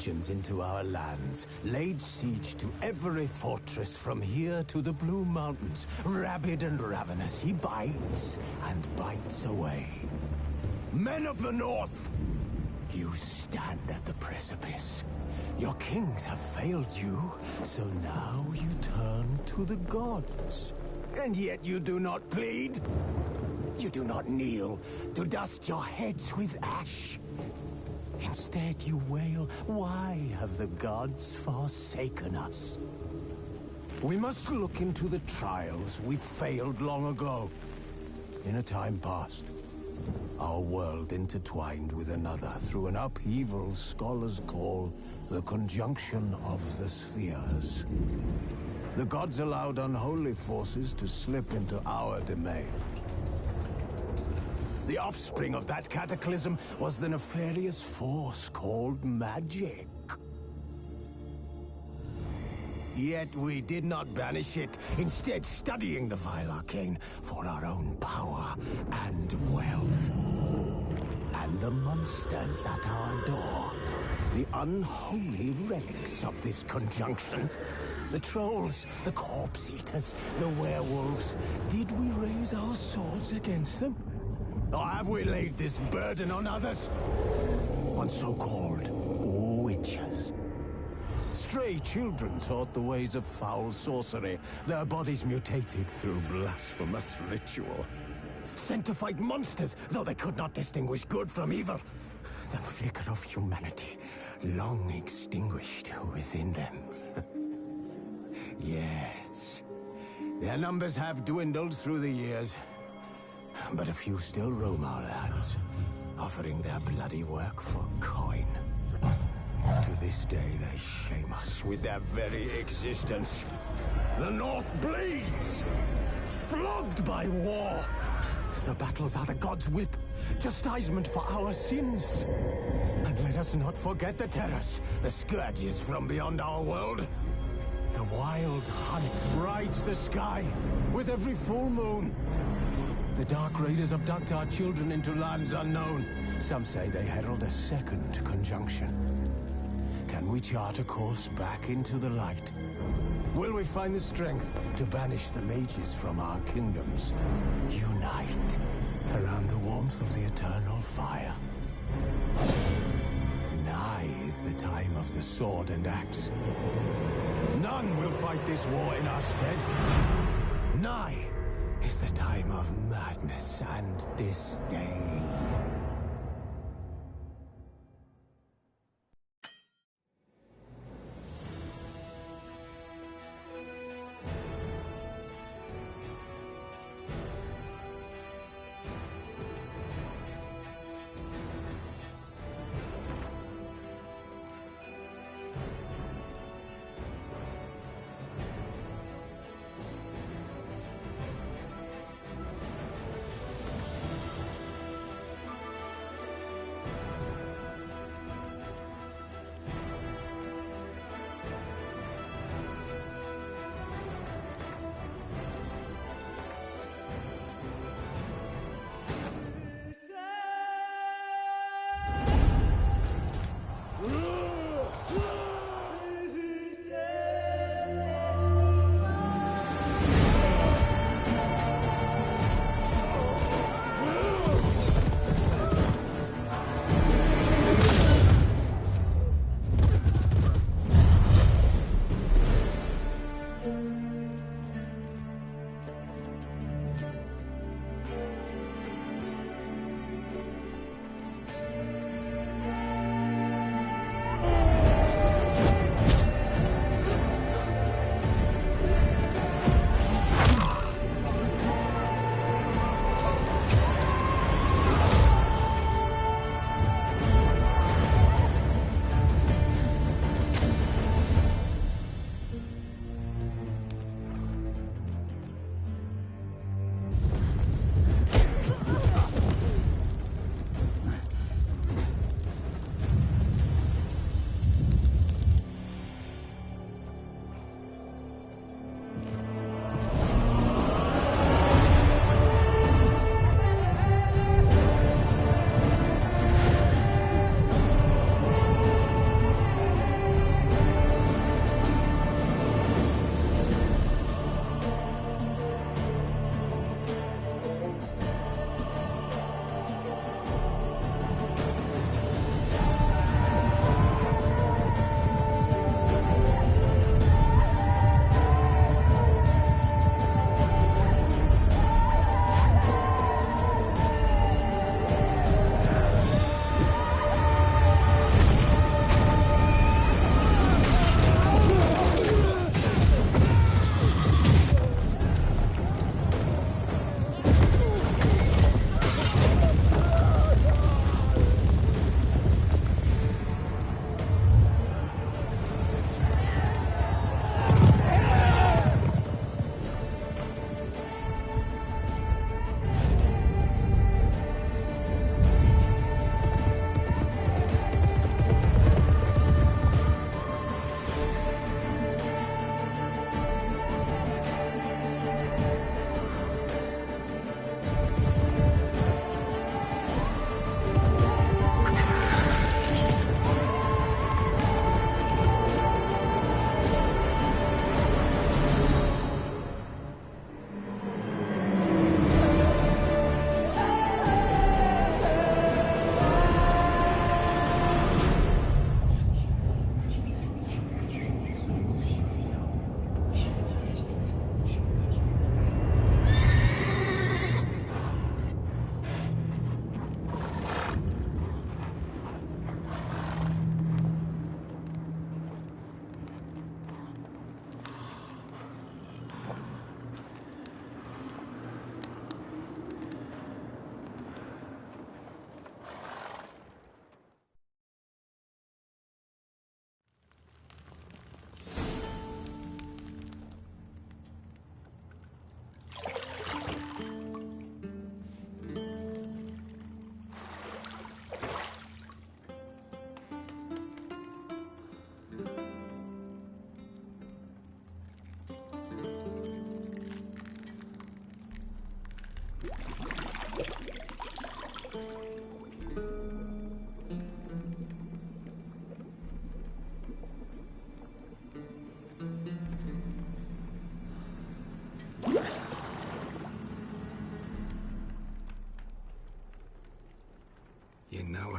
incursions into our lands, laid siege to every fortress from here to the Blue Mountains. Rabid and ravenous, he bites and bites away. Men of the North, you stand at the precipice. Your kings have failed you, so now you turn to the gods. And yet you do not plead. You do not kneel to dust your heads with ash. Instead you wail, why have the gods forsaken us? We must look into the trials we failed long ago. In a time past, our world intertwined with another through an upheaval scholars call the conjunction of the spheres. The gods allowed unholy forces to slip into our domain. The offspring of that cataclysm was the nefarious force called magic. Yet we did not banish it, instead studying the vile arcane for our own power and wealth. And the monsters at our door, the unholy relics of this conjunction. The trolls, the corpse eaters, the werewolves. Did we raise our swords against them? Or have we laid this burden on others? On so-called witches. Stray children taught the ways of foul sorcery, their bodies mutated through blasphemous ritual. Sent to fight monsters, though they could not distinguish good from evil. The flicker of humanity, long extinguished within them. Yes, their numbers have dwindled through the years. But a few still roam our lands, offering their bloody work for coin. To this day, they shame us with their very existence. The North bleeds, flogged by war. The battles are the gods' whip, chastisement for our sins. And let us not forget the terrors, the scourges from beyond our world. The wild hunt rides the sky with every full moon. The Dark Raiders abduct our children into lands unknown. Some say they herald a second conjunction. Can we chart a course back into the light? Will we find the strength to banish the mages from our kingdoms? Unite around the warmth of the eternal fire. Nigh is the time of the sword and axe. None will fight this war in our stead. Nigh is the time of madness and disdain.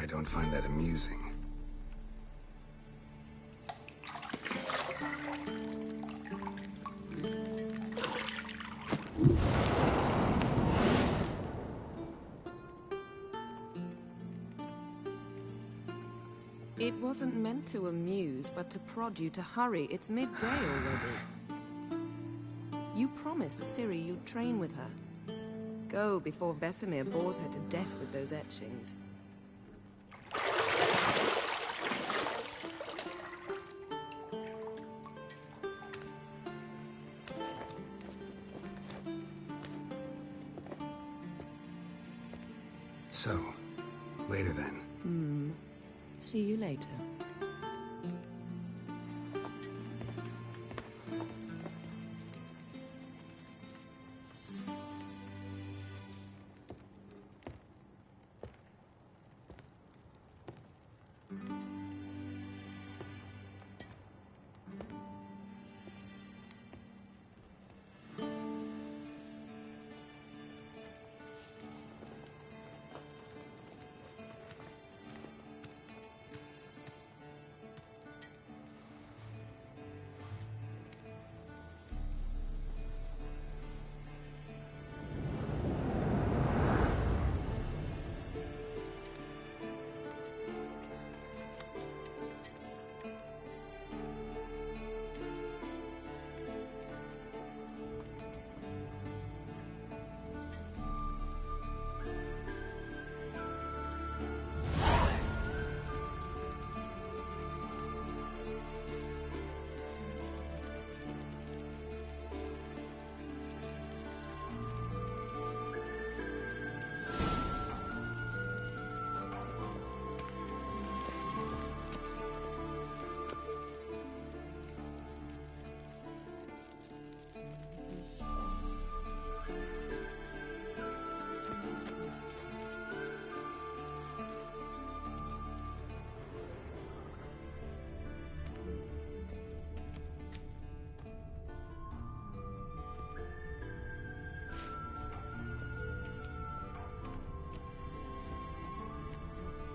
don't find that amusing. It wasn't meant to amuse, but to prod you to hurry. It's midday already. You promised Ciri you'd train with her. Go before Vesemir bores her to death with those etchings. So, later then. See you later.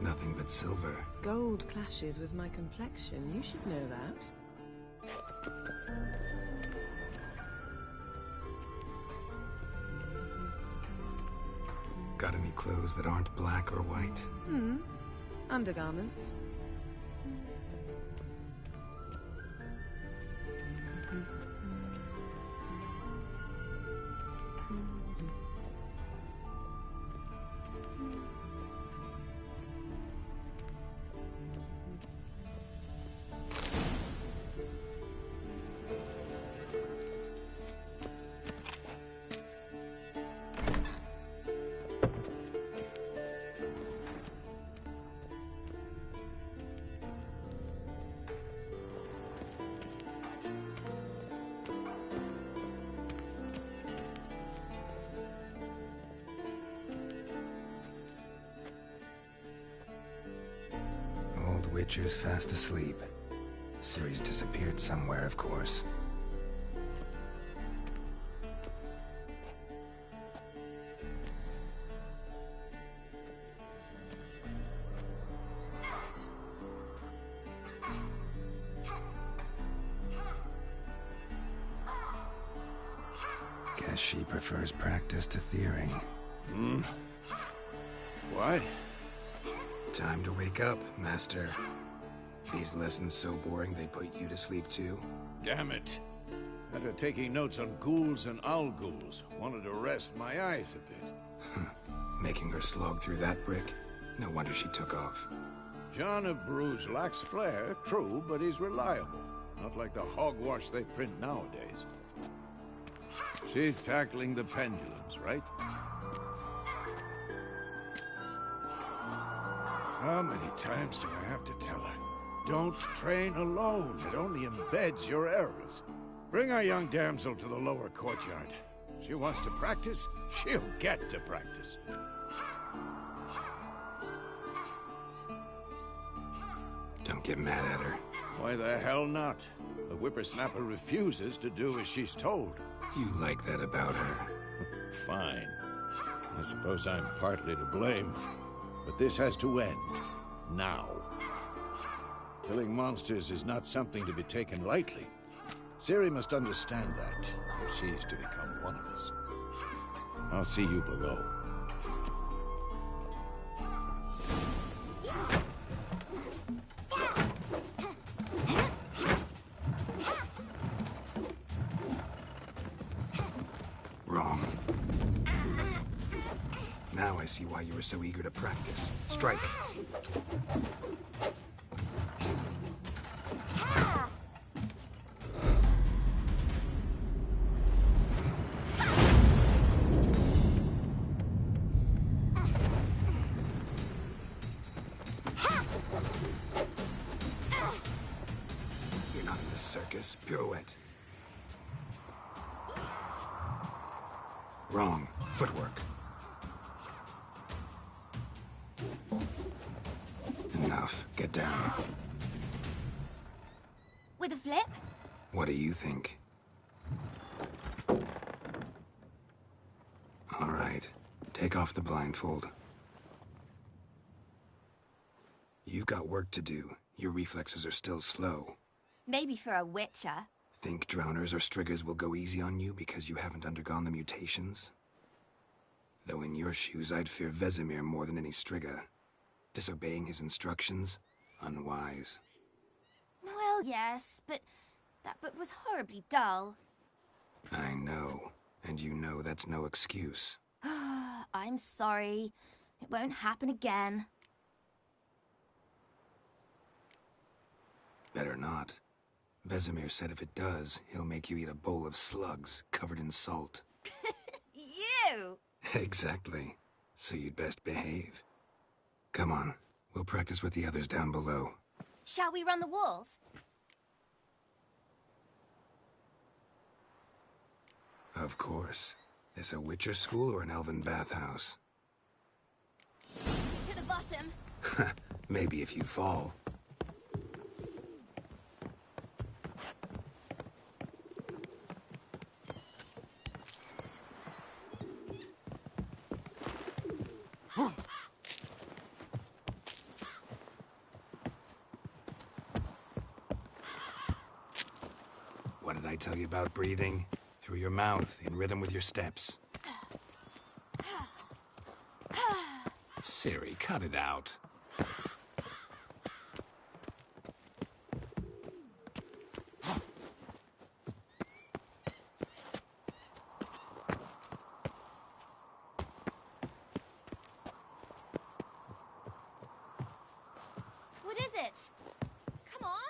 Nothing but silver. Gold clashes with my complexion. You should know that. Got any clothes that aren't black or white? Undergarments. Witcher's fast asleep. Ciri's disappeared somewhere, of course. Guess she prefers practice to theory. What? Time to wake up, Master. These lessons so boring they put you to sleep too? Damn it. After taking notes on ghouls and owl ghouls, wanted to rest my eyes a bit. Making her slog through that brick? No wonder she took off. John of Bruges lacks flair, true, but he's reliable. Not like the hogwash they print nowadays. She's tackling the pendulums, right? How many times do I have to tell her? Don't train alone. It only embeds your errors. Bring our young damsel to the lower courtyard. She wants to practice, she'll get to practice. Don't get mad at her. Why the hell not? The whippersnapper refuses to do as she's told. You like that about her? Fine. I suppose I'm partly to blame. But this has to end. now. Killing monsters is not something to be taken lightly. Ciri must understand that, if she is to become one of us. I'll see you below. Wrong. Now I see why you were so eager to practice. Strike. You're not in the circus. Pirouette. Wrong. Footwork. Enough. Get down. With a flip? What do you think? All right. Take off the blindfold. You've got work to do. Your reflexes are still slow. Maybe for a witcher. Think drowners or striggers will go easy on you because you haven't undergone the mutations? Though in your shoes, I'd fear Vesemir more than any strigger. Disobeying his instructions? Unwise. Well, yes, but that book was horribly dull. I know. And you know that's no excuse. I'm sorry. It won't happen again. Better not. Vesemir said if it does, he'll make you eat a bowl of slugs covered in salt. You! Exactly. So you'd best behave. Come on. We'll practice with the others down below. Shall we run the walls? Of course. This a Witcher school or an elven bathhouse? To the bottom. Maybe if you fall. What did I tell you about breathing? Through your mouth, in rhythm with your steps. Ciri, cut it out. What is it? Come on.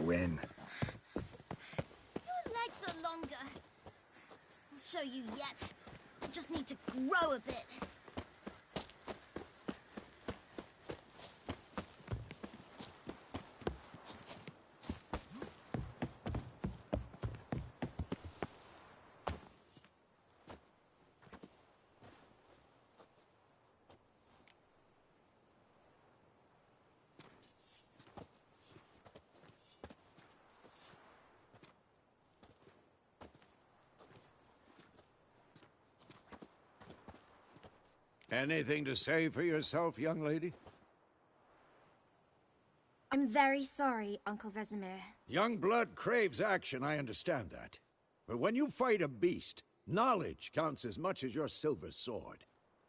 win. Your legs are longer. I'll show you yet. I just need to grow a bit. Anything to say for yourself, young lady? I'm very sorry, Uncle Vesemir. Young blood craves action, I understand that. But when you fight a beast, knowledge counts as much as your silver sword.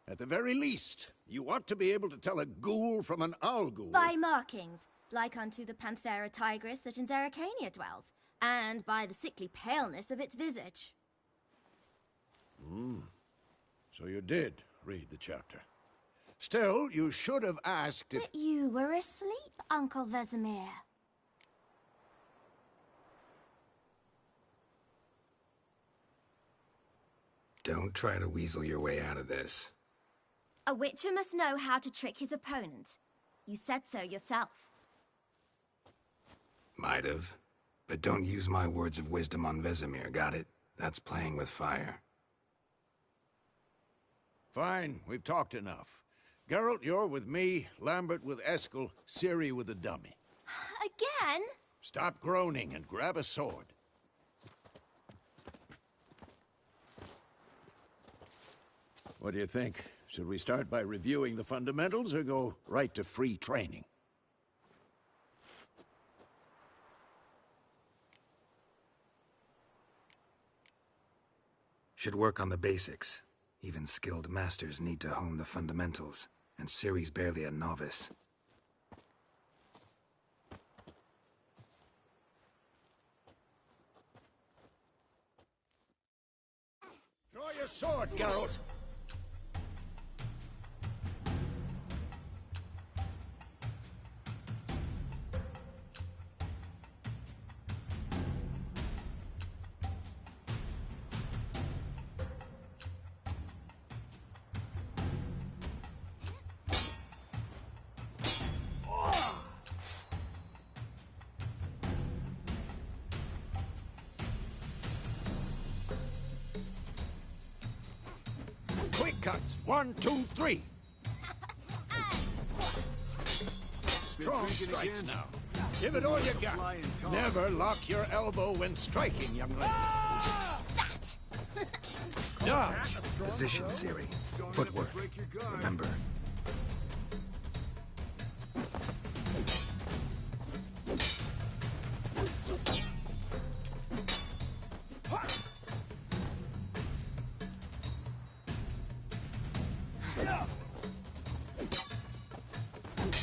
At the very least, you ought to be able to tell a ghoul from an owl ghoul. By markings, like unto the Panthera tigris that in Zerrikania dwells, and by the sickly paleness of its visage. So you did read the chapter. Still, you should have asked if... But you were asleep, Uncle Vesemir. Don't try to weasel your way out of this. A witcher must know how to trick his opponent. You said so yourself. Might have. But don't use my words of wisdom on Vesemir, got it? That's playing with fire. Fine, we've talked enough. Geralt, you're with me, Lambert with Eskel, Ciri with the dummy. Again? Stop groaning and grab a sword. What do you think? Should we start by reviewing the fundamentals or go right to free training? Should work on the basics. Even skilled masters need to hone the fundamentals, and Ciri's barely a novice. Draw your sword, Geralt! Quick cuts. 1, 2, 3. Strong strikes now. Give it all you got. Never lock your elbow when striking, young lady. That! Dodge. Position, Ciri. Footwork. Remember.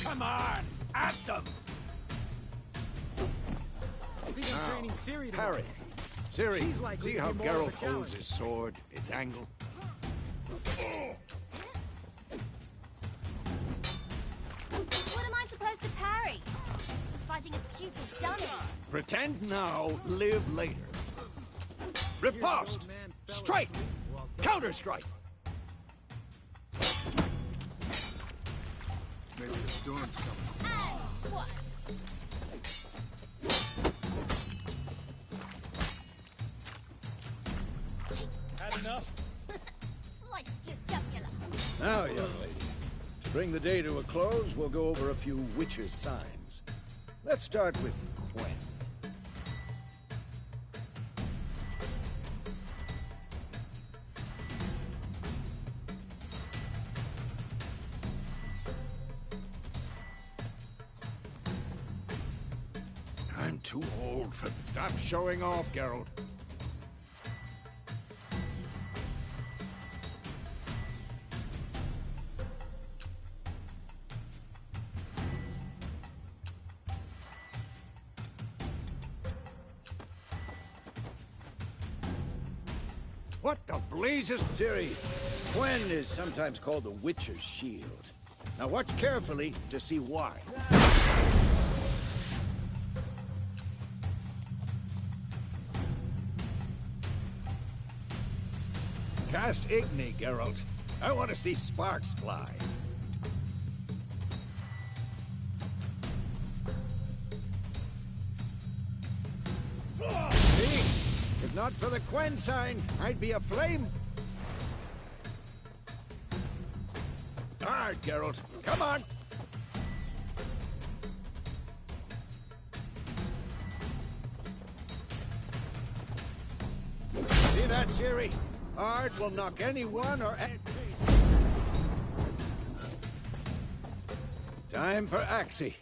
Come on! At them! I think I'm training Ciri tomorrow. Parry. Ciri, She's likely see to how be more of a Geralt holds challenge. his sword, its angle? What am I supposed to parry? I'm fighting a stupid dummy. Pretend now, live later. Riposte! Strike! Counter-strike! Maybe the storm's coming. And what? Had enough? Sliced your jugular. Now, young lady, to bring the day to a close, we'll go over a few witches' signs. Let's start with Quen. I'm too old for... Stop showing off, Geralt. What the blazes? Ciri, Quen is sometimes called the Witcher's Shield. Now watch carefully to see why. Cast Igni, Geralt. I want to see sparks fly. See? If not for the Quen sign, I'd be aflame. All right, Geralt. Come on. See that, Ciri? Art will knock anyone or... Time for Axie.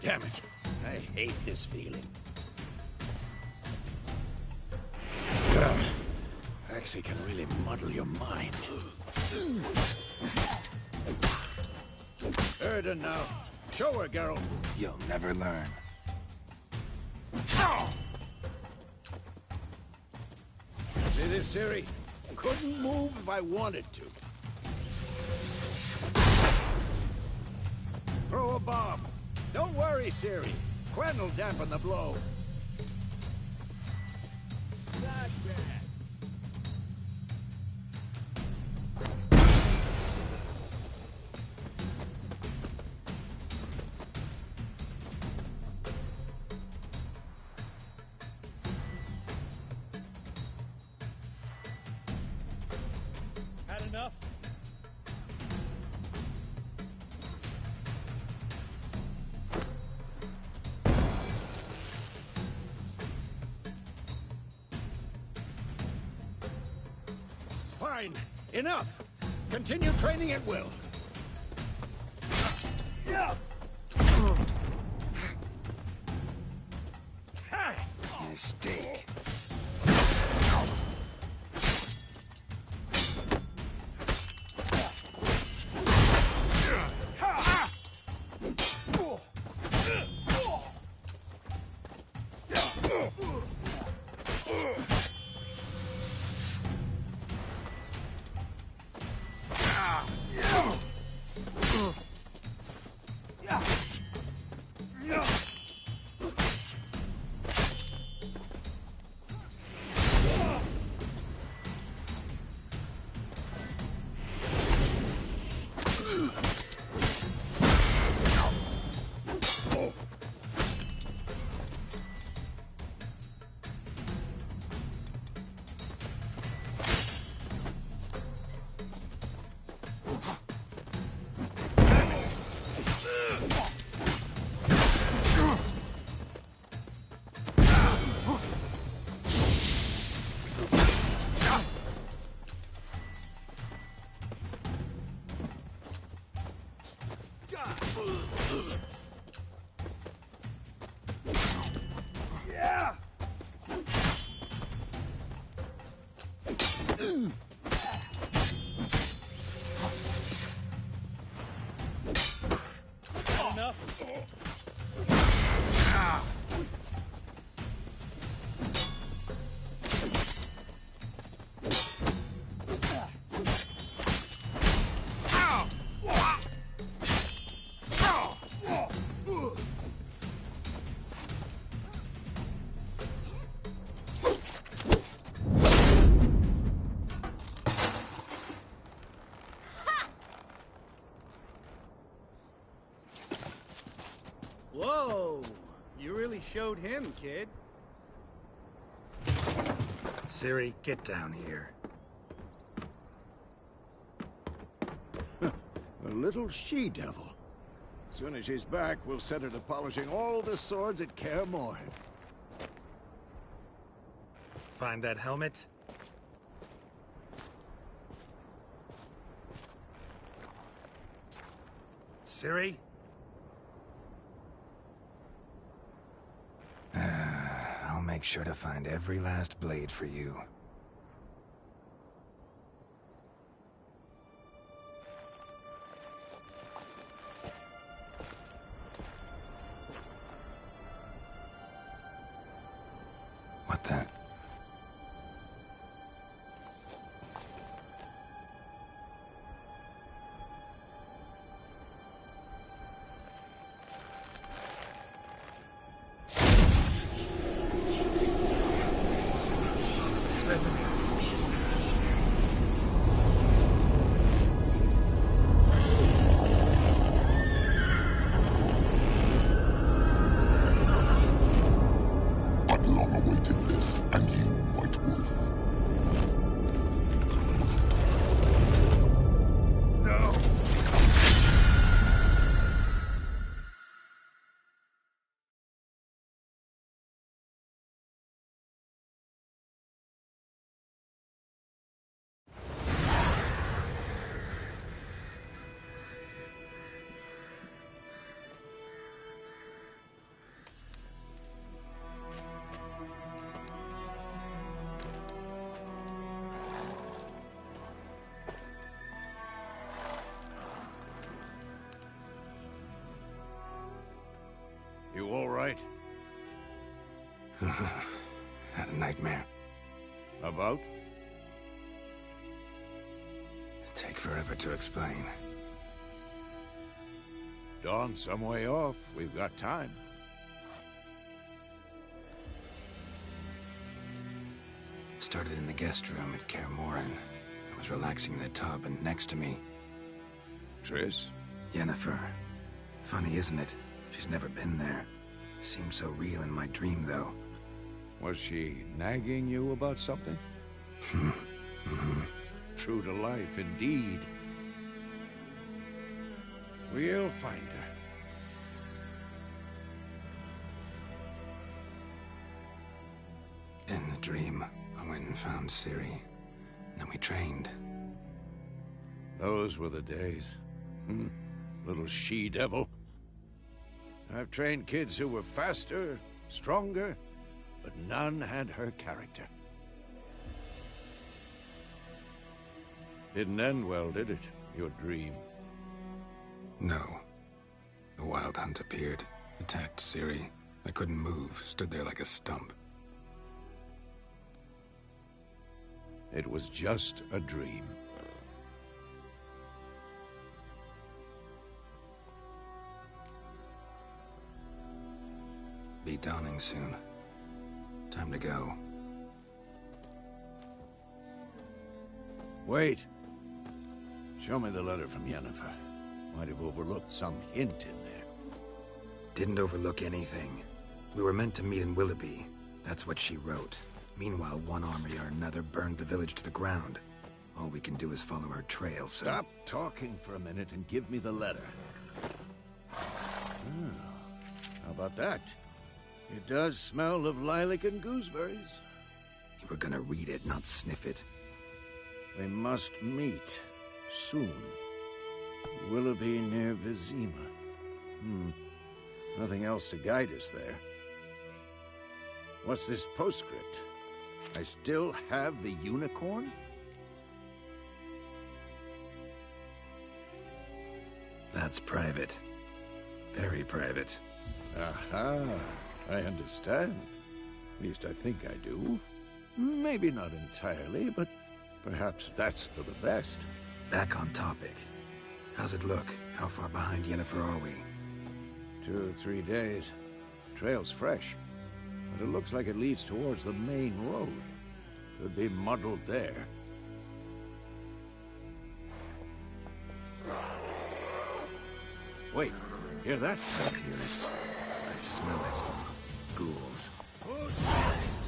Damn it. I hate this feeling. Axie can really muddle your mind. Erden now. Show her, Geralt. You'll never learn. See this, Ciri? Couldn't move if I wanted to. Throw a bomb. Don't worry, Ciri. Quen will dampen the blow. Not bad. Had enough? Fine. Enough. Continue training at will. Mistake. Had enough? Whoa! You really showed him, kid. Ciri, get down here. A little she-devil. As soon as she's back, we'll set her to polishing all the swords at Kaer Morhen. Find that helmet? Ciri? I'll make sure to find every last blade for you. What the? Had a nightmare. About? Take forever to explain. Dawn's some way off. We've got time. Started in the guest room at Kaer Morhen. I was relaxing in the tub, and next to me, Triss? Yennefer. Funny, isn't it? She's never been there. Seemed so real in my dream, though. Was she nagging you about something? True to life, indeed. We'll find her. In the dream, I went and found Ciri. Then we trained. Those were the days. Little she-devil. I've trained kids who were faster, stronger, but none had her character. Didn't end well, did it? Your dream? No. The Wild Hunt appeared, attacked Ciri. I couldn't move, stood there like a stump. It was just a dream. Be dawning soon. Time to go. Wait. Show me the letter from Yennefer. Might have overlooked some hint in there. Didn't overlook anything. We were meant to meet in Willoughby. That's what she wrote. Meanwhile, one army or another burned the village to the ground. All we can do is follow her trail, so... Stop talking for a minute and give me the letter. How about that? It does smell of lilac and gooseberries. You were gonna read it, not sniff it. They must meet soon. Willoughby near Vizima. Nothing else to guide us there. What's this postscript? I still have the unicorn? That's private. Very private. Aha, I understand. At least I think I do. Maybe not entirely, but perhaps that's for the best. Back on topic. How's it look? How far behind Yennefer are we? 2 or 3 days. Trail's fresh, but it looks like it leads towards the main road. Could be muddled there. Wait, hear that? I hear it. I smell it. Ghouls. Who's next?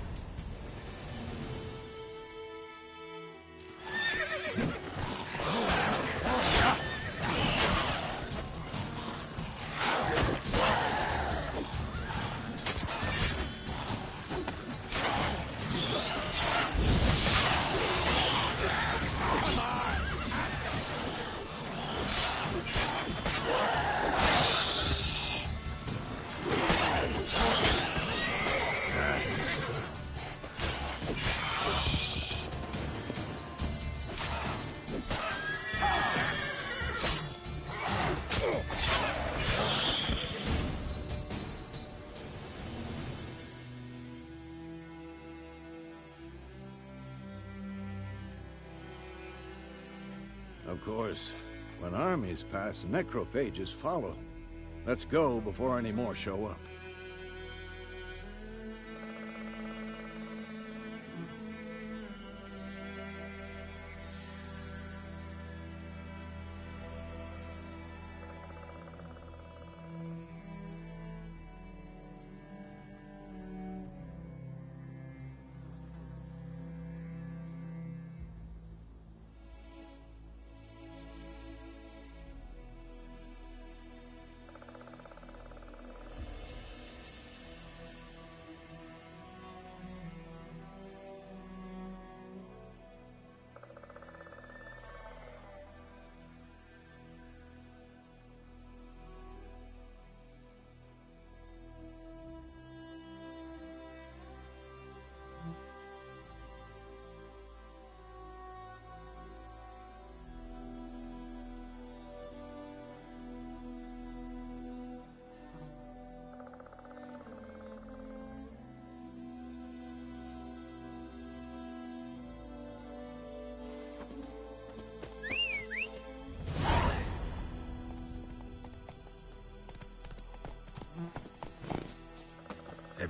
Of course, when armies pass, necrophages follow. Let's go before any more show up.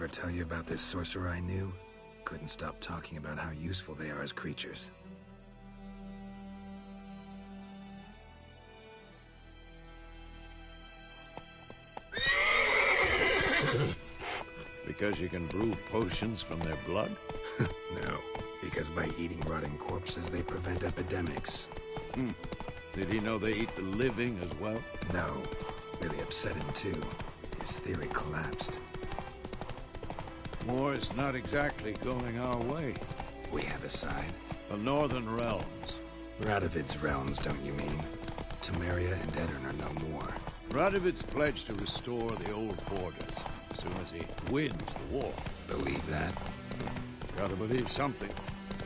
ever tell you about this sorcerer I knew? Couldn't stop talking about how useful they are as creatures. Because you can brew potions from their blood? No, because by eating rotting corpses, they prevent epidemics. Did he know they eat the living as well? No, really upset him too. His theory collapsed. War's not exactly going our way. We have a side. The Northern Realms. Radovid's realms, don't you mean? Temeria and Edirn are no more. Radovid's pledged to restore the old borders as soon as he wins the war. Believe that? Gotta believe something.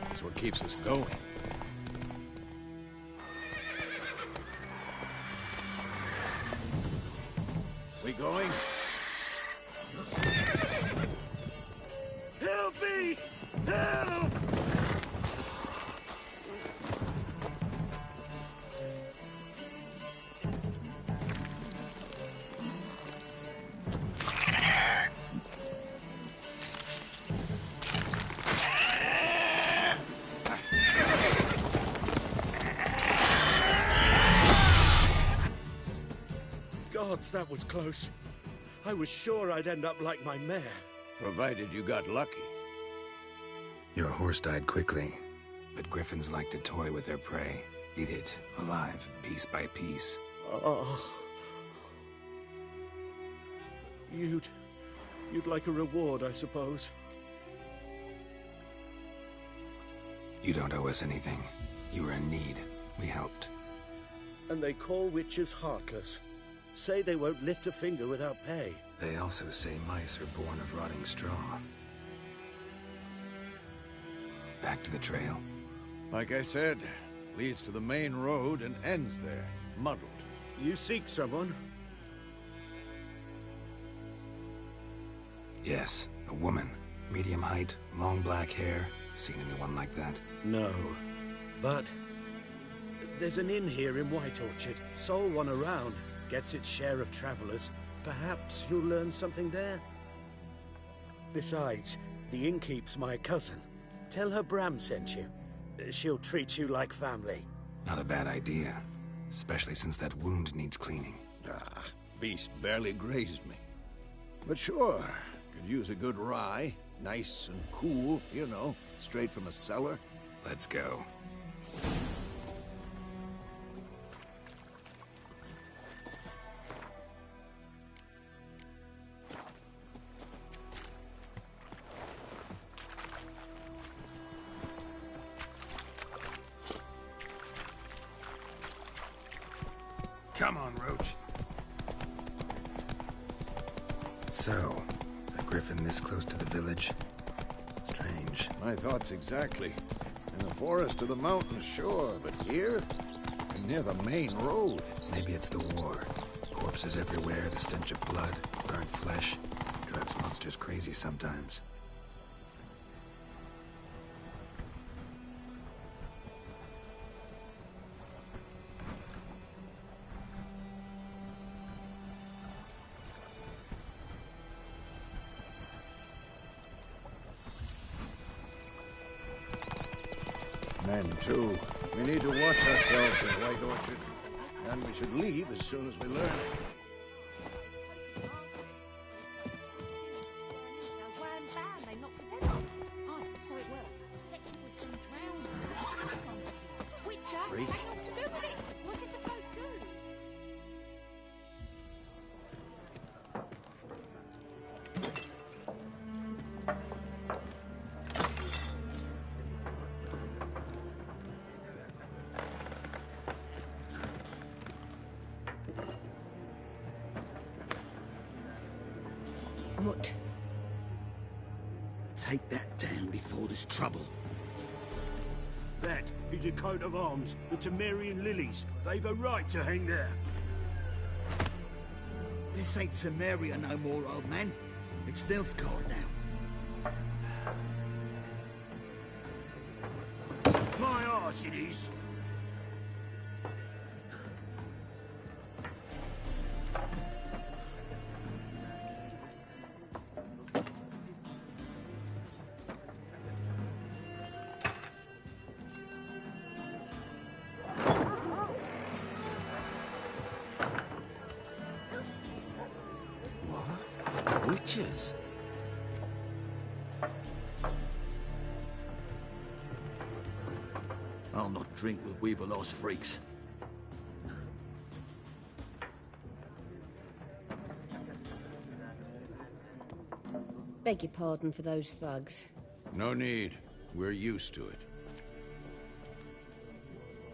That's what keeps us going. We going? Help me! Help! Gods, that was close. I was sure I'd end up like my mare. Provided you got lucky. Your horse died quickly, but griffins like to toy with their prey. Eat it, alive, piece by piece. Oh. You'd like a reward, I suppose. You don't owe us anything. You were in need. We helped. And they call witches heartless. Say they won't lift a finger without pay. They also say mice are born of rotting straw. Back to the trail. Like I said, leads to the main road and ends there, muddled. You seek someone? Yes, a woman. Medium height, long black hair. Seen anyone like that? No. But there's an inn here in White Orchard. Sole one around. Gets its share of travelers. Perhaps you'll learn something there. Besides, the innkeep's my cousin. Tell her Bram sent you. She'll treat you like family. Not a bad idea. Especially since that wound needs cleaning. Beast barely grazed me. But sure, could use a good rye. Nice and cool, you know, straight from a cellar. Let's go. Come on, Roach. So, a griffin this close to the village? Strange. My thoughts exactly. In the forest or the mountains, sure, but here? Near the main road. Maybe it's the war. Corpses everywhere, the stench of blood, burnt flesh. Drives monsters crazy sometimes. Men, too. We need to watch ourselves in White Orchard. And we should leave as soon as we learn. So it worked. The section was soon drowned. Witcher, hang on to do with it. What did the folk do? What? Take that down before there's trouble. That is a coat of arms, the Temerian lilies. They've a right to hang there. This ain't Temeria no more, old man. It's Nilfgaard now. My arse it is. witchers. I'll not drink with Weaver-lost freaks. Beg your pardon for those thugs. No need. We're used to it.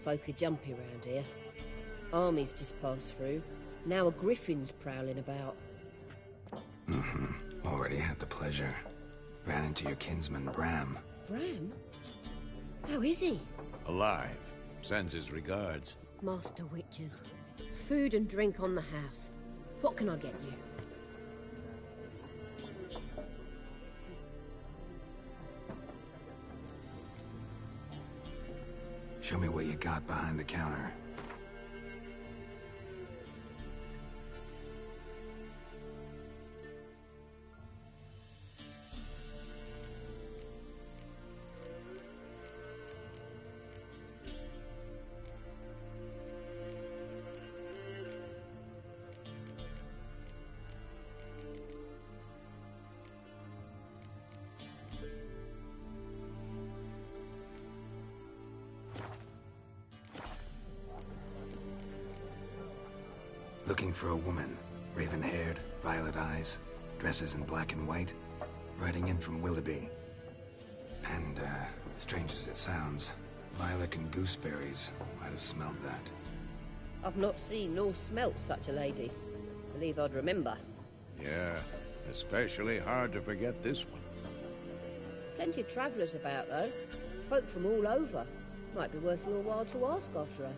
Folk are jumpy round here. Armies just passed through. Now a griffin's prowling about. Already had the pleasure. Ran into your kinsman, Bram. Bram? How is he? Alive. Sends his regards. Master Witchers. Food and drink on the house. What can I get you? Show me what you got behind the counter. Looking for a woman. Raven-haired, violet eyes, dresses in black and white. Riding in from Willoughby. And, strange as it sounds, lilac and gooseberries might have smelled that. I've not seen nor smelt such a lady. Believe I'd remember. Yeah, especially hard to forget this one. Plenty of travellers about, though. Folk from all over. Might be worth your while to ask after her.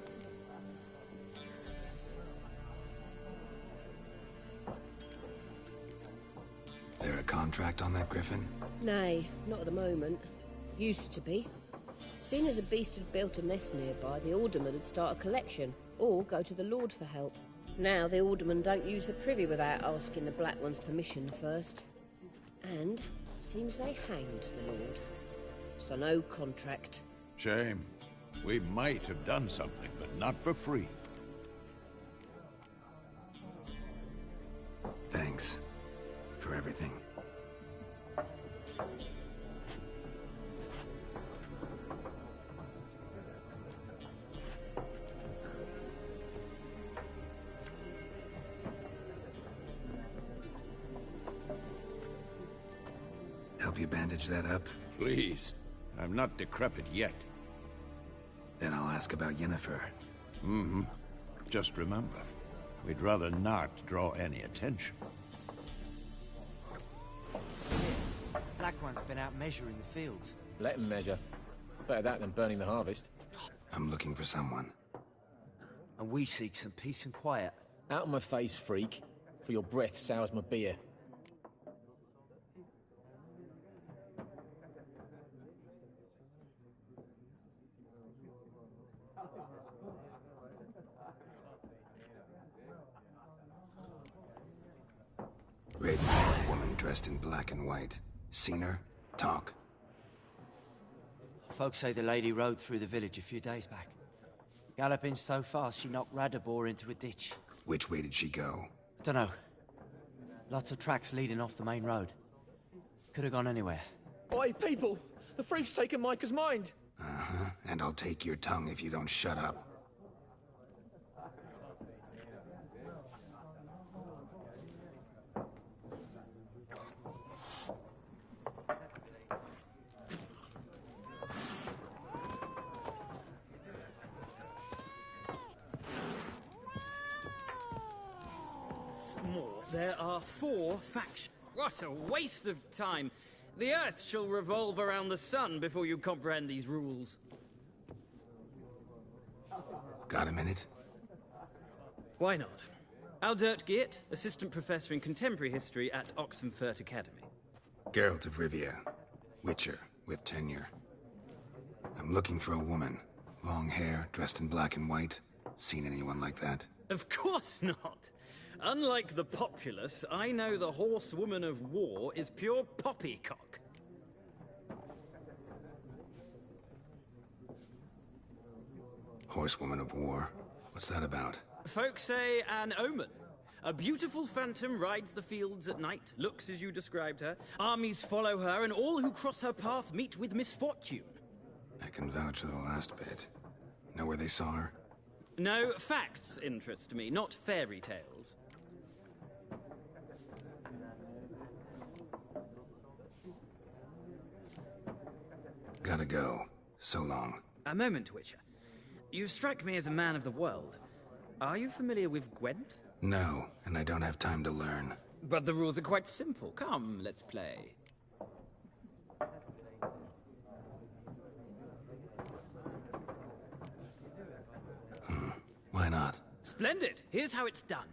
There a contract on that griffin? Nay, not at the moment. Used to be. Soon as a beast had built a nest nearby, the alderman would start a collection, or go to the Lord for help. Now the aldermen don't use the privy without asking the Black One's permission first. And seems they hanged the Lord. So no contract. Shame. We might have done something, but not for free. Thanks. For everything. Help you bandage that up? Please. I'm not decrepit yet. Then I'll ask about Yennefer. Just remember, we'd rather not draw any attention. Black One's been out measuring the fields. Let him measure. Better that than burning the harvest. I'm looking for someone. And we seek some peace and quiet. Out of my face, freak. For your breath sours my beer. Raven-haired woman dressed in black and white. Seen her? Talk. Folks say the lady rode through the village a few days back. Galloping so fast she knocked Radabor into a ditch. Which way did she go? Dunno. Lots of tracks leading off the main road. Could have gone anywhere. Oi, people! The freak's taken Micah's mind! And I'll take your tongue if you don't shut up. There are 4 factions. What a waste of time. The Earth shall revolve around the sun before you comprehend these rules. Got a minute? Why not? Aldert Geert, Assistant Professor in Contemporary History at Oxenfurt Academy. Geralt of Rivia. Witcher, with tenure. I'm looking for a woman. Long hair, dressed in black and white. Seen anyone like that? Of course not. Unlike the populace, I know the horsewoman of war is pure poppycock. Horsewoman of war? What's that about? Folks say an omen. A beautiful phantom rides the fields at night, looks as you described her. Armies follow her, and all who cross her path meet with misfortune. I can vouch for the last bit. Know where they saw her? No, facts interest me, not fairy tales. Gotta go. So long. A moment, Witcher. You strike me as a man of the world. Are you familiar with Gwent? No, and I don't have time to learn. But the rules are quite simple. Come, let's play. Why not? Splendid! Here's how it's done.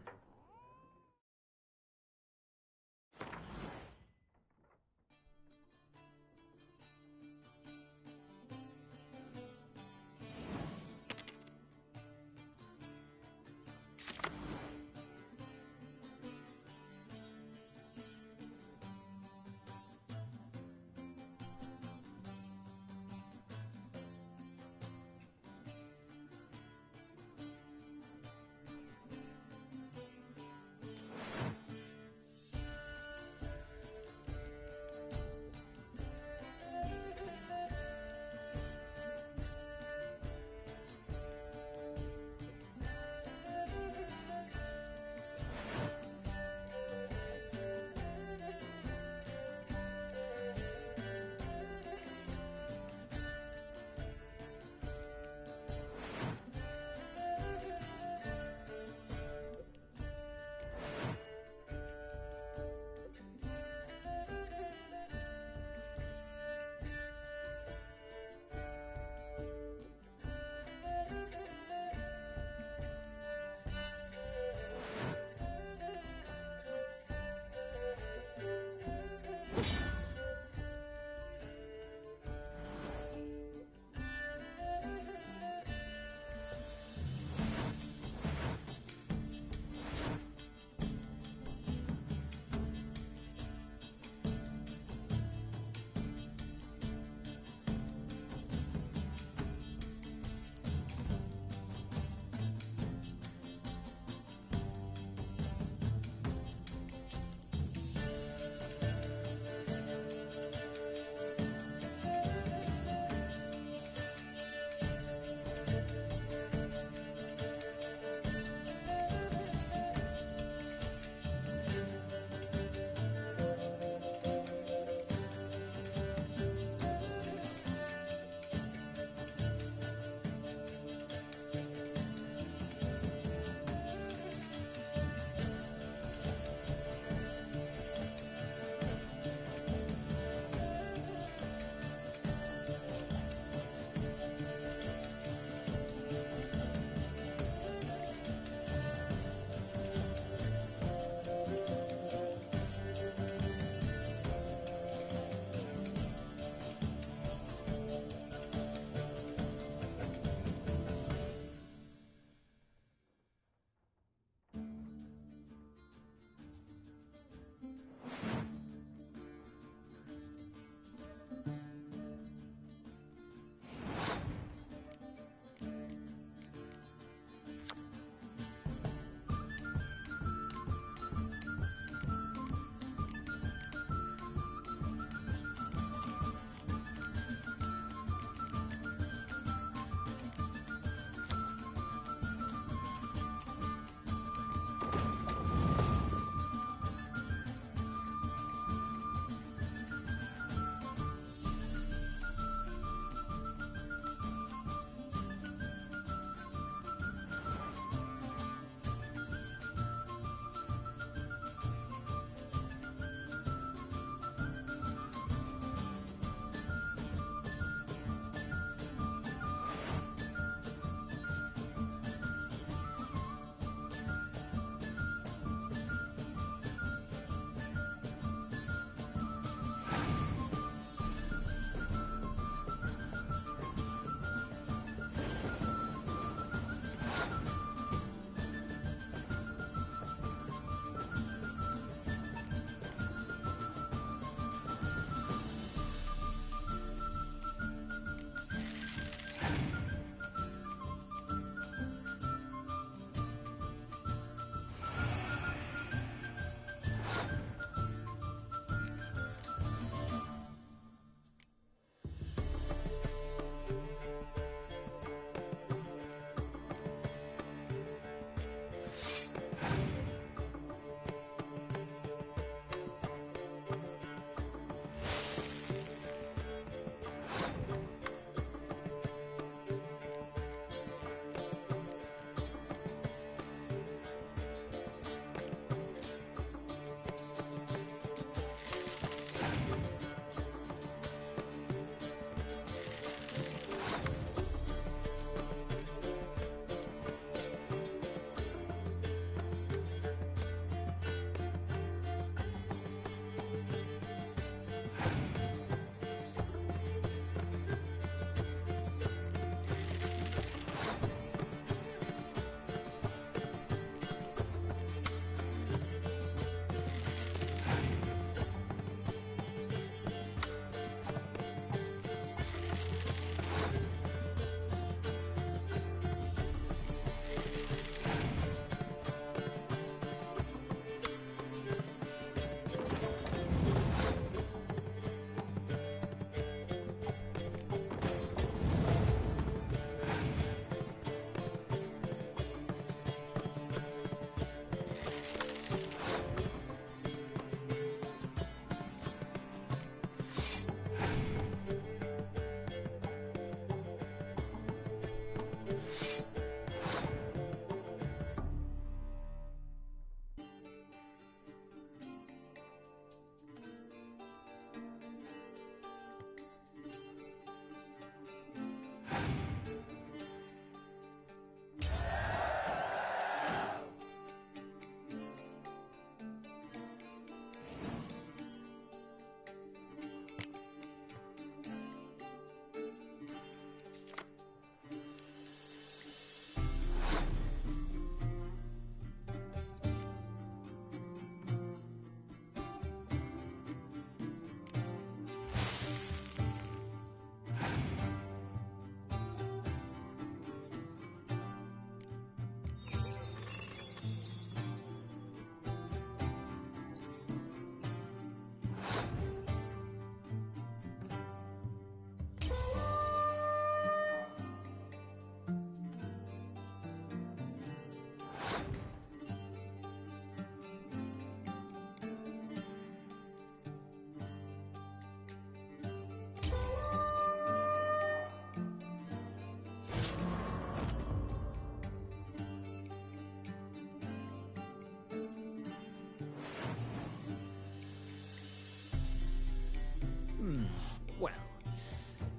Well,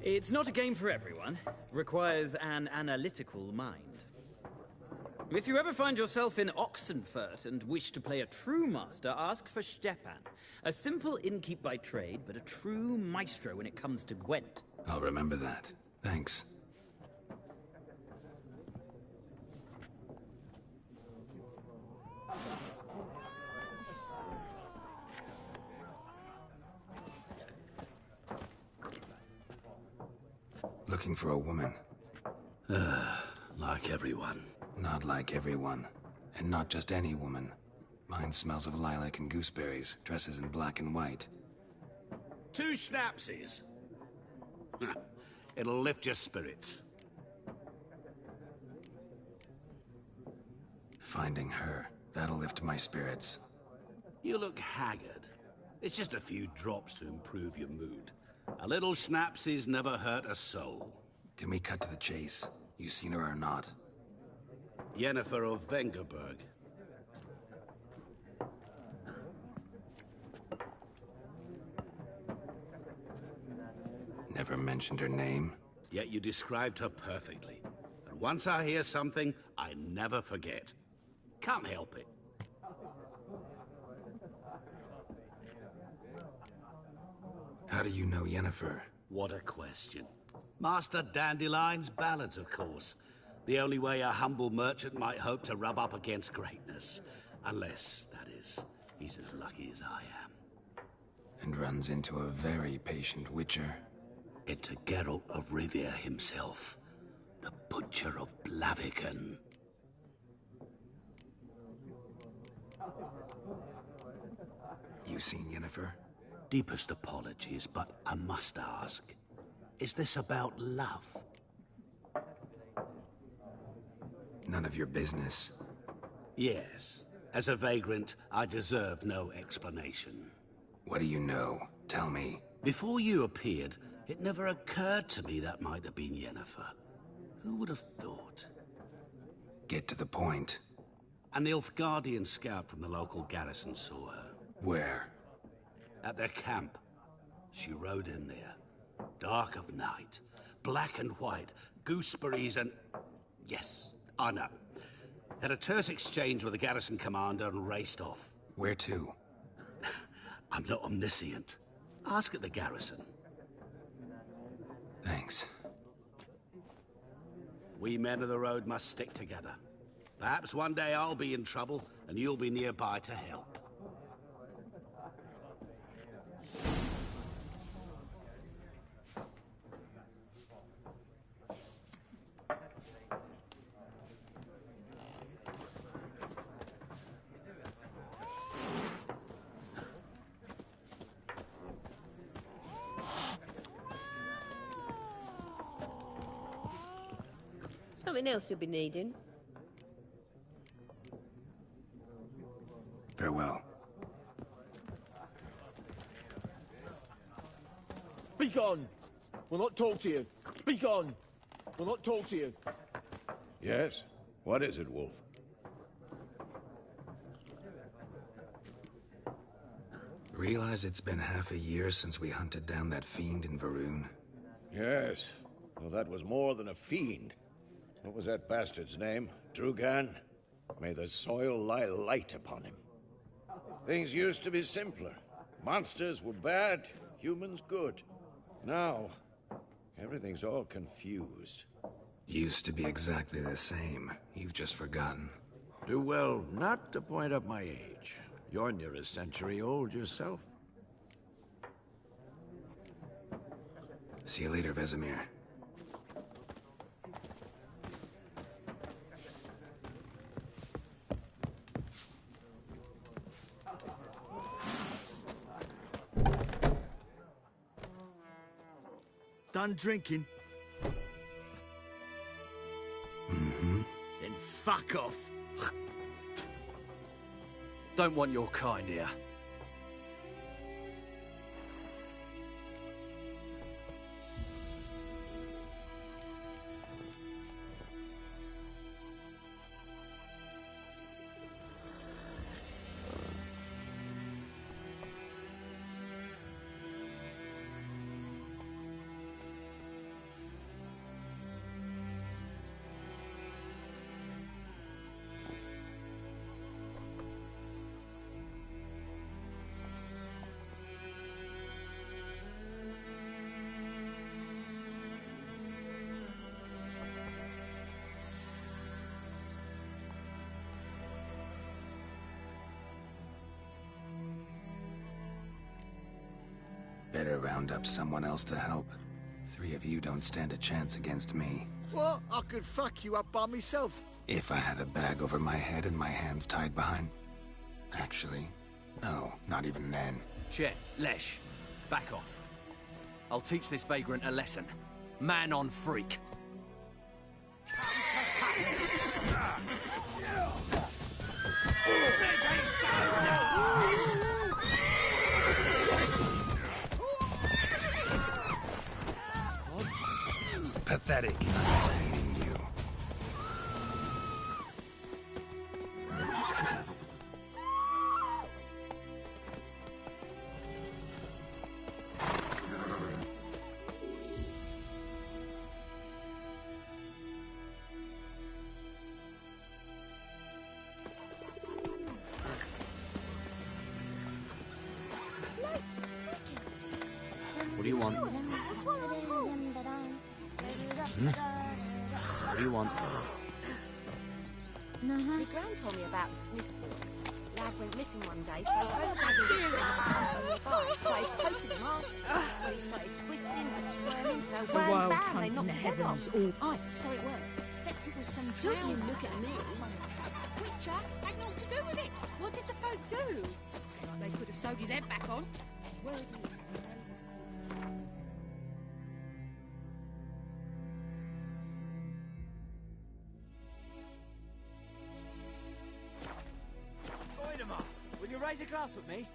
it's not a game for everyone. Requires an analytical mind. If you ever find yourself in Oxenfurt and wish to play a true master, ask for Stepan. A simple innkeep by trade, but a true maestro when it comes to Gwent. I'll remember that. Thanks. Looking for a woman. Like everyone. Not like everyone. And not just any woman. Mine smells of lilac and gooseberries, dresses in black and white. 2 schnapsies. It'll lift your spirits. Finding her, that'll lift my spirits. You look haggard. It's just a few drops to improve your mood. A little schnapsies never hurt a soul. Can we cut to the chase? You seen her or not? Yennefer of Vengerberg. Never mentioned her name? Yet you described her perfectly. And once I hear something, I never forget. Can't help it. How do you know Yennefer? What a question. Master Dandelion's ballads, of course. The only way a humble merchant might hope to rub up against greatness. Unless, that is, he's as lucky as I am. And runs into a very patient witcher. Into Geralt of Rivia himself. The Butcher of Blaviken. You seen Yennefer? Deepest apologies, but I must ask. Is this about love? None of your business. Yes. As a vagrant, I deserve no explanation. What do you know? Tell me. Before you appeared, it never occurred to me that might have been Yennefer. Who would have thought? Get to the point. An Nilfgaardian scout from the local garrison saw her. Where? At their camp. She rode in there. Dark of night. Black and white. Gooseberries and... Yes, I know. Had a terse exchange with the garrison commander and raced off. Where to? I'm not omniscient. Ask at the garrison. Thanks. We men of the road must stick together. Perhaps one day I'll be in trouble and you'll be nearby to help. Something else you'll be needing. Farewell. Be gone! We'll not talk to you. Be gone! We'll not talk to you. Yes? What is it, Wolf? Realize it's been half a year since we hunted down that fiend in Varun? Yes. Well, that was more than a fiend. What was that bastard's name? Drugan? May the soil lie light upon him. Things used to be simpler. Monsters were bad, humans good. Now, everything's all confused. Used to be exactly the same. You've just forgotten. Do well not to point up my age. You're near a century old yourself. See you later, Vesemir. Done drinking? Mm-hmm. Then fuck off. Don't want your kind here. Better round up someone else to help. 3 of you don't stand a chance against me. What? I could fuck you up by myself. If I had a bag over my head and my hands tied behind... Actually, no, not even then. Chet, Lesh, back off. I'll teach this vagrant a lesson. Man on freak. Pathetic. I'm meeting you. What do you want? What do you want? My gran told me about the Smith boy. Lad went missing one day, so both lads started poking him arse. When he started twisting and squirming, so one bam, they knocked his head off. Aye, so it were. Except it was some Don't drowned you look at me. Witcher had naught to do with it. What did the folk do? They could have sewed his head back on. Word is, the neighbours caused Goidemar, will you raise a glass with me?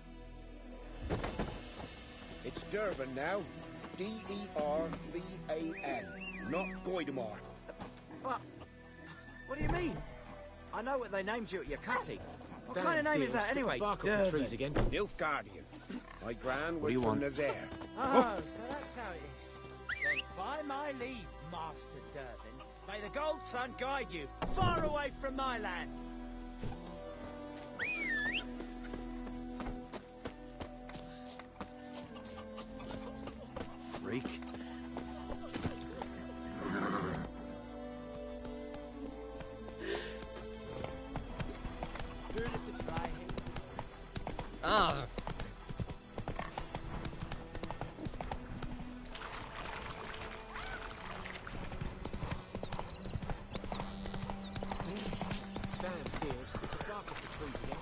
It's Durban now. D-E-R-V-A-N. Not Goidemar. What do you mean? I know what they named you at your cutting. What kind of name is that anyway? Bark up the trees again. Nilfgaardian. My gran What was do you from want? Nazaire. Oh, so that's how it is. Then by my leave, Master Durban, may the Gold Sun guide you far away from my land. Freak. Ah. Damn dear, stick the bark off the trees again.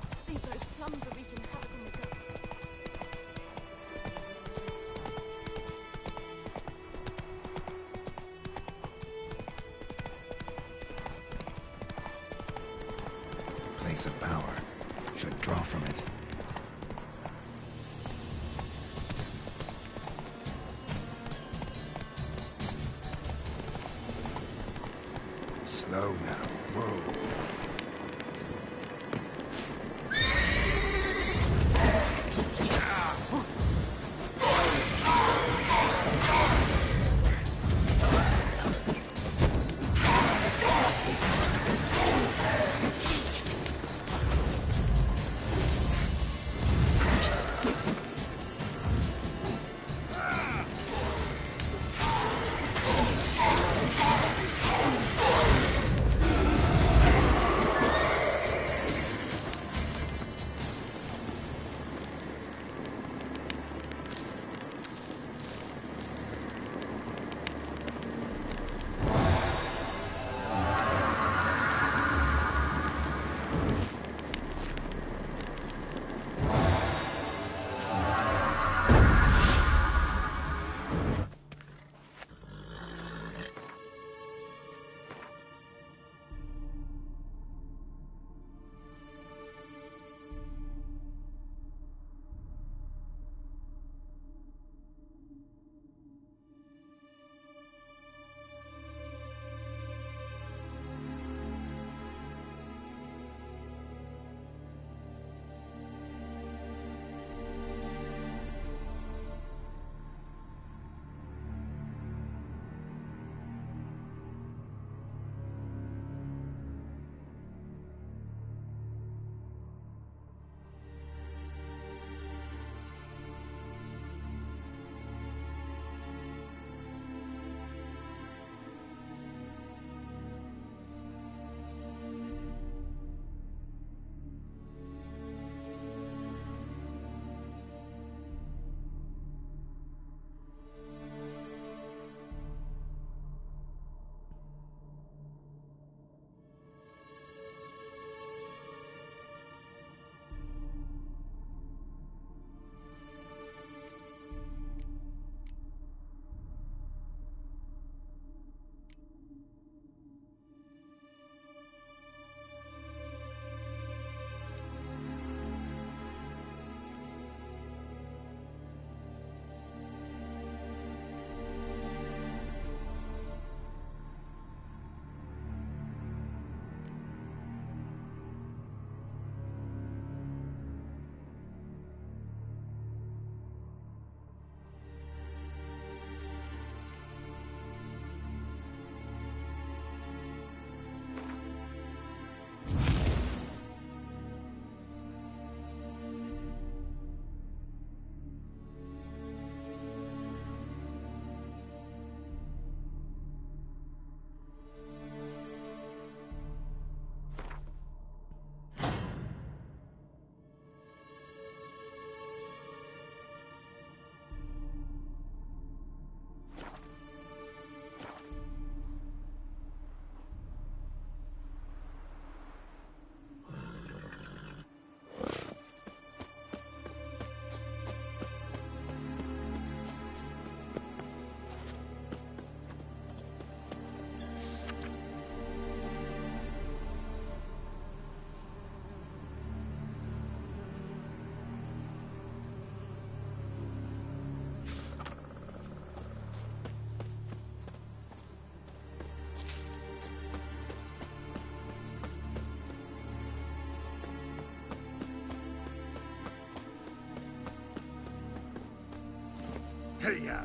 I think those plums are wreaking havoc on the gut. Place of power. Should draw from it. Slow now. Whoa. Hey-ya!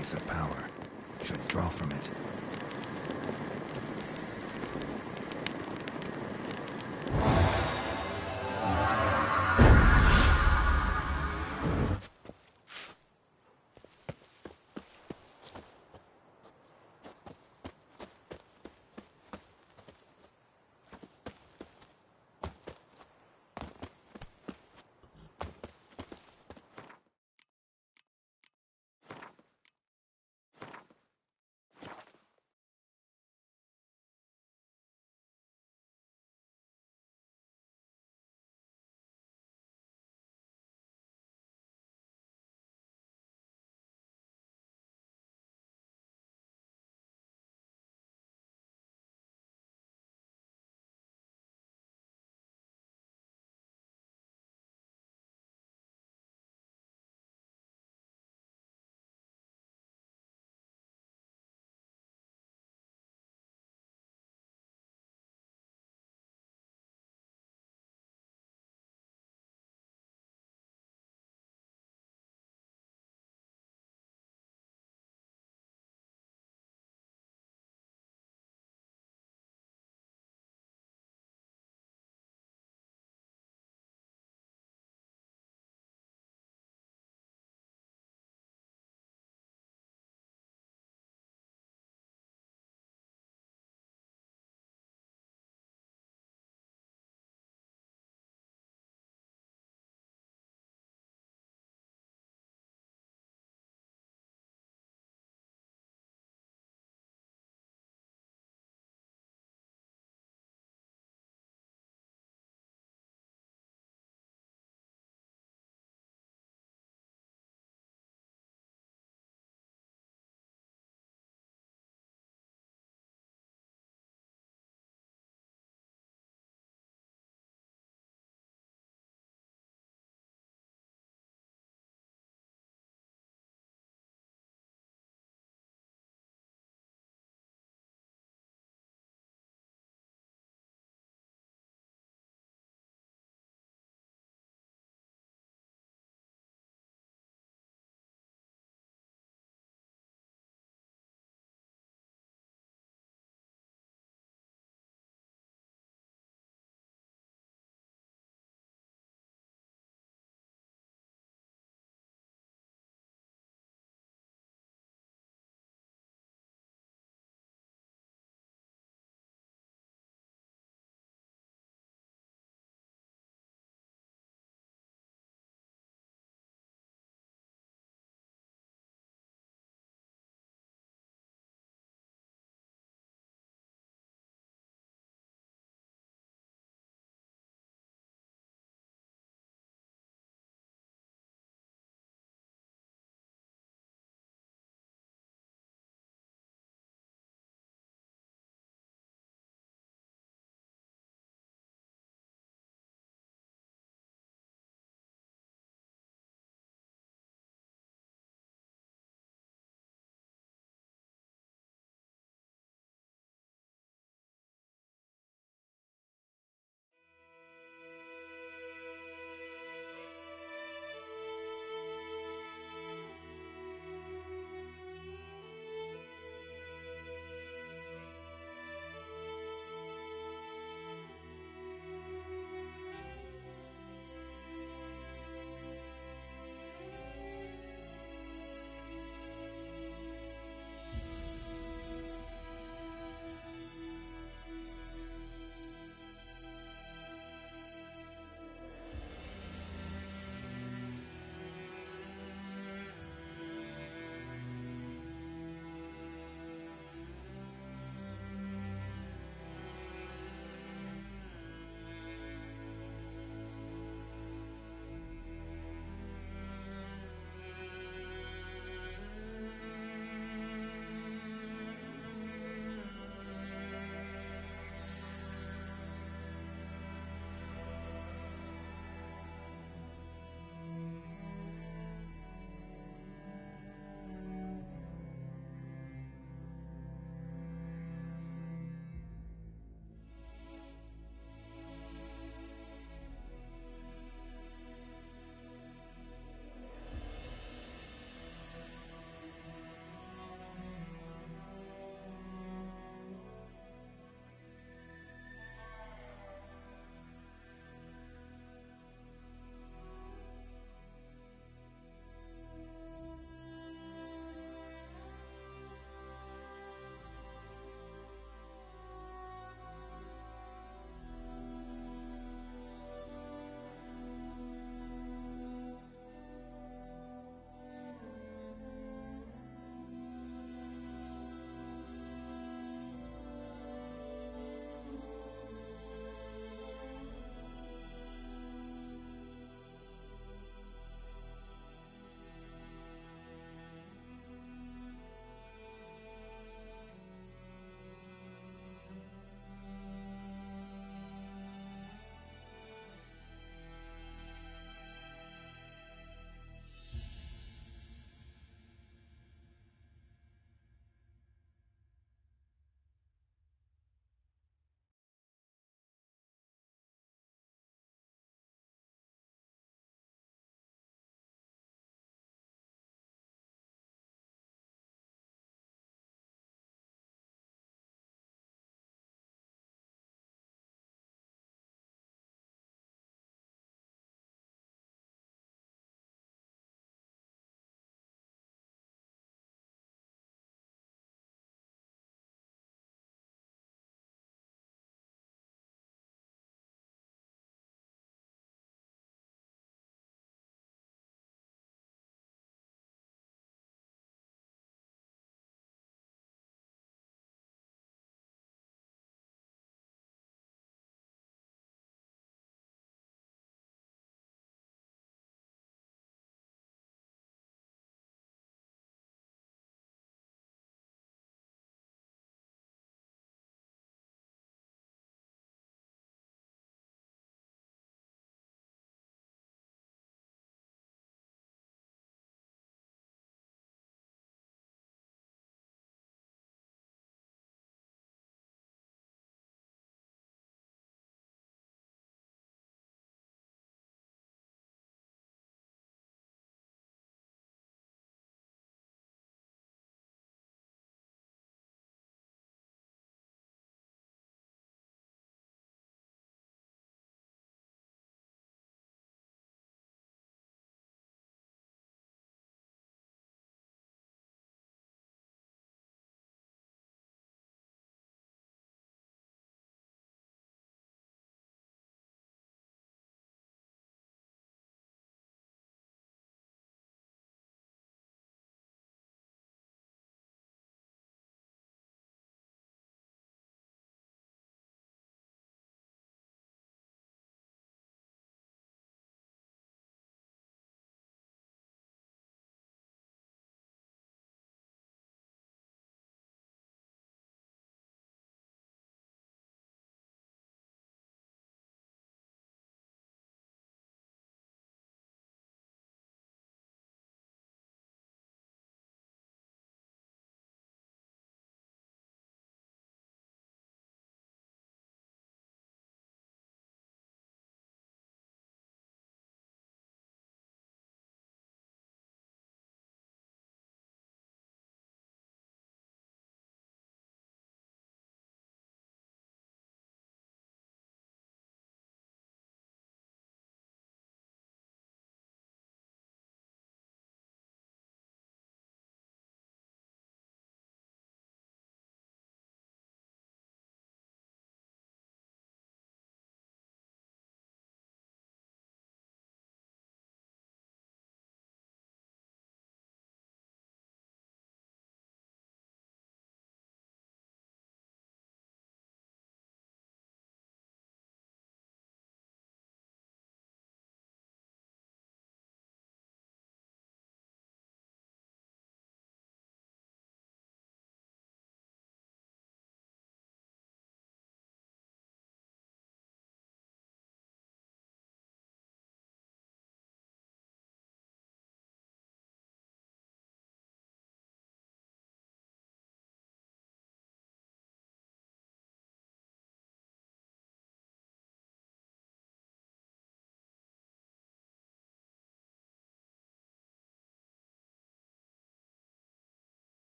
place of power. Should draw from it.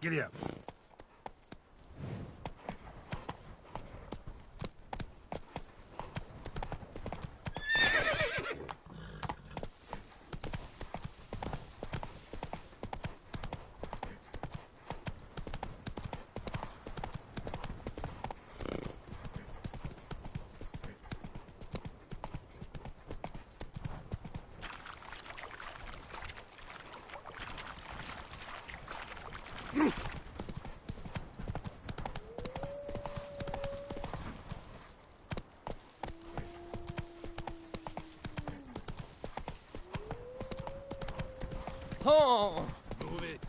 Giddy up. Oh! Move it.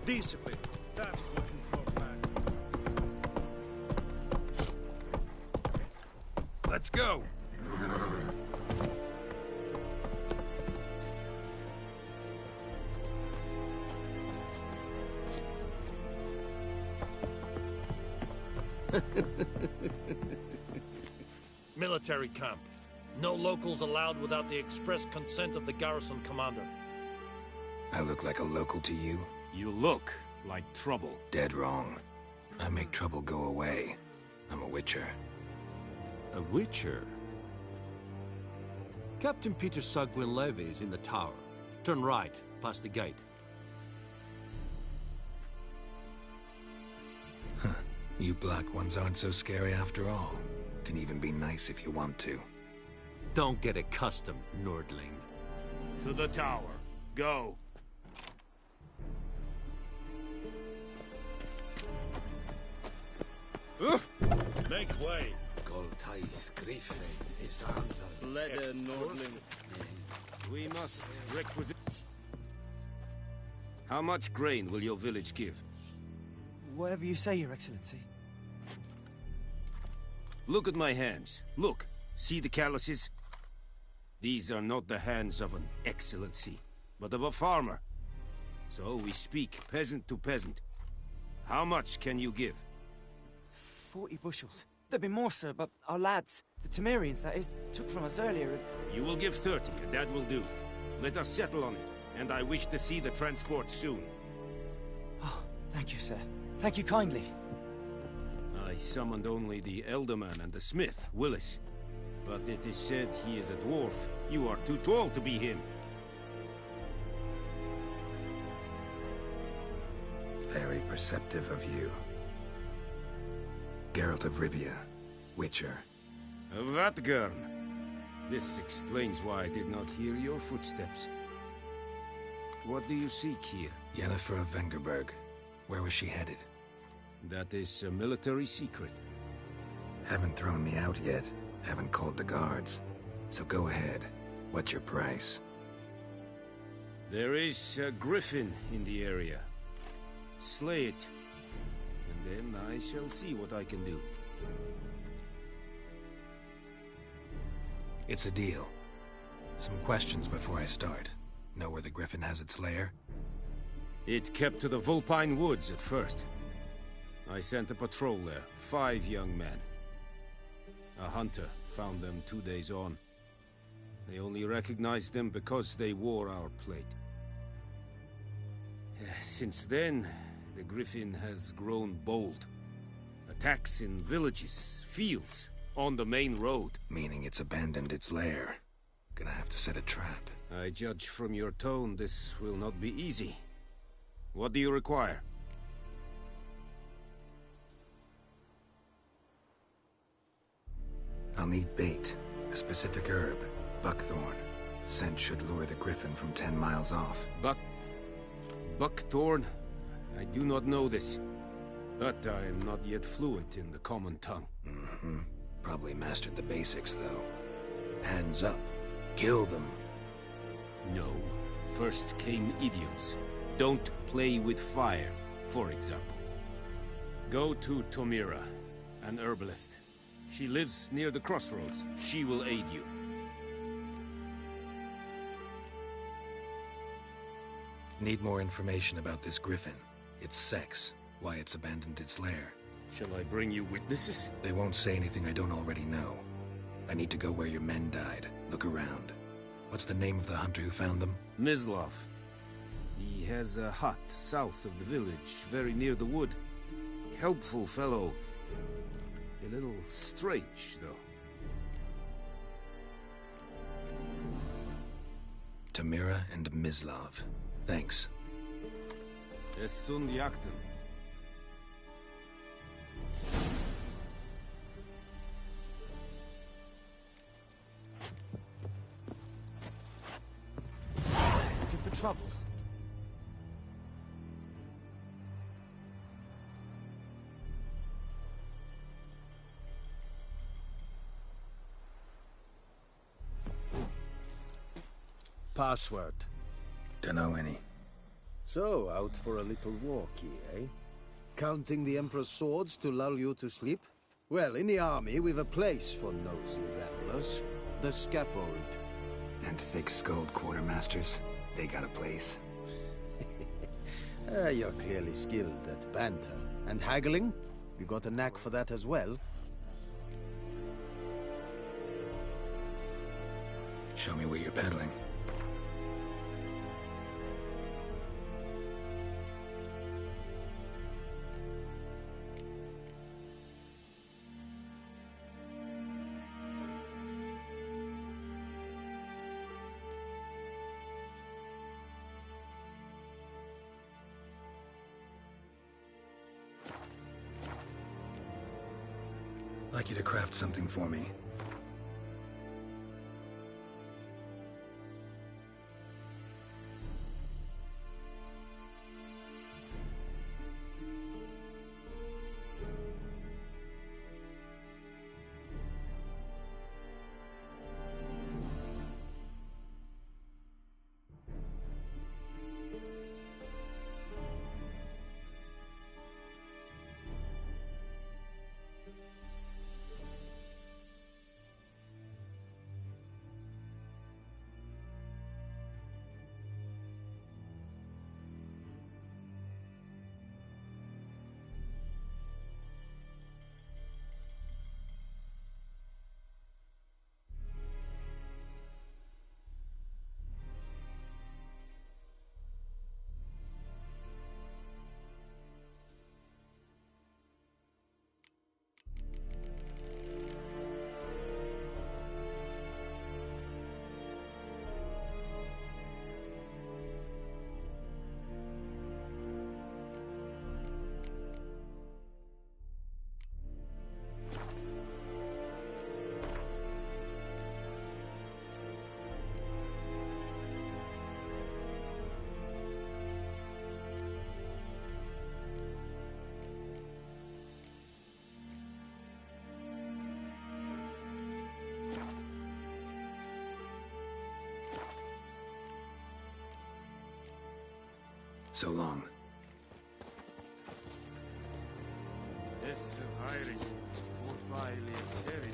Discipline. That's what you for, man. Let's go. Military camp. No locals allowed without the express consent of the garrison commander. I look like a local to you? You look like trouble. Dead wrong. I make trouble go away. I'm a witcher. A witcher? Captain Peter Sagwin Levy is in the tower. Turn right, past the gate. Huh. You black ones aren't so scary after all. Can even be nice if you want to. Don't get accustomed, Nordling. To the tower. Go. Make way. Goltais Griffin is under. Leather Nordling. We must requisite. How much grain will your village give? Whatever you say, Your Excellency. Look at my hands. Look. See the calluses? These are not the hands of an excellency, but of a farmer. So we speak peasant to peasant. How much can you give? 40 bushels. There'd be more, sir, but our lads, the Temerians, that is, took from us earlier and... You will give 30, and that will do. Let us settle on it, and I wish to see the transport soon. Oh, thank you, sir. Thank you kindly. I summoned only the Elderman and the smith, Willis. But it is said he is a dwarf. You are too tall to be him. Very perceptive of you. Geralt of Rivia, Witcher. Vatgern. This explains why I did not hear your footsteps. What do you seek here? Yennefer of Vengerberg. Where was she headed? That is a military secret. Haven't thrown me out yet. Haven't called the guards. So go ahead. What's your price? There is a griffin in the area. Slay it. And then I shall see what I can do. It's a deal. Some questions before I start. Know where the griffin has its lair? It kept to the Vulpine Woods at first. I sent a patrol there, 5 young men. A hunter found them 2 days on. They only recognized them because they wore our plate. Since then, the griffin has grown bold. Attacks in villages, fields, on the main road. Meaning it's abandoned its lair. Gonna have to set a trap. I judge from your tone this will not be easy. What do you require? I'll need bait, a specific herb, buckthorn. Scent should lure the griffin from 10 miles off. Buckthorn? I do not know this. But I am not yet fluent in the common tongue. Mm-hmm. Probably mastered the basics, though. Hands up. Kill them. No. First came idioms. Don't play with fire, for example. Go to Tomira, an herbalist. She lives near the crossroads. She will aid you. Need more information about this griffin. Its sex, why it's abandoned its lair. Shall I bring you witnesses? They won't say anything I don't already know. I need to go where your men died. Look around. What's the name of the hunter who found them? Mislav. He has a hut south of the village, very near the wood. Helpful fellow. A little strange, though. Tamira and Mislav. Thanks. Es sun jakten. Looking for trouble? Password. Dunno any. So, out for a little walkie, eh? Counting the Emperor's swords to lull you to sleep? Well, in the army, we've a place for nosy ramblers. The scaffold. And thick-skulled quartermasters. They got a place. You're clearly skilled at banter. And haggling? You got a knack for that as well? Show me what you're peddling. I'd like you to craft something for me. So long. Es hiring. Goodbye, Serit.